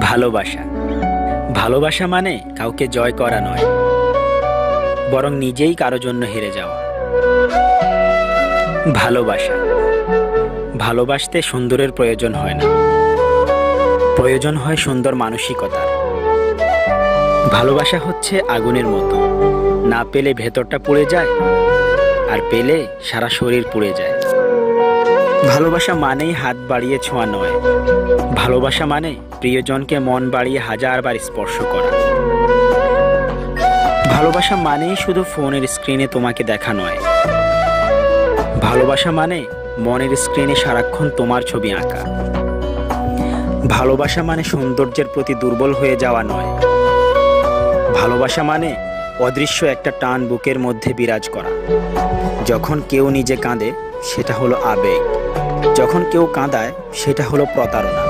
ভালোবাসা ভালোবাসা মানে কাউকে জয় করা নয়, বরং নিজেই কারো জন্য হেরে যাওয়া। ভালোবাসা ভালোবাসতে সুন্দরের প্রয়োজন হয় না, প্রয়োজন হয় সুন্দর মানসিকতার। ভালোবাসা হচ্ছে আগুনের মতো, না পেলে ভেতরটা পুড়ে যায়, আর পেলে সারা শরীর পুড়ে যায়। ভালোবাসা মানেই হাত বাড়িয়ে ছোঁয়া নয়, ভালোবাসা মানে প্রিয়জনকে মন বাড়িয়ে হাজারবার স্পর্শ করা। ভালোবাসা মানেই শুধু ফোনের স্ক্রিনে তোমাকে দেখা নয়, ভালোবাসা মানে মনের স্ক্রিনে সারাক্ষণ তোমার ছবি আঁকা। ভালোবাসা মানে সৌন্দর্যের প্রতি দুর্বল হয়ে যাওয়া নয়, ভালোবাসা মানে অদৃশ্য একটা টান বুকের মধ্যে বিরাজ করা। যখন কেউ নিজে কাঁদে সেটা হলো আবেগ, যখন কেউ কাঁদায় সেটা হলো প্রতারণা।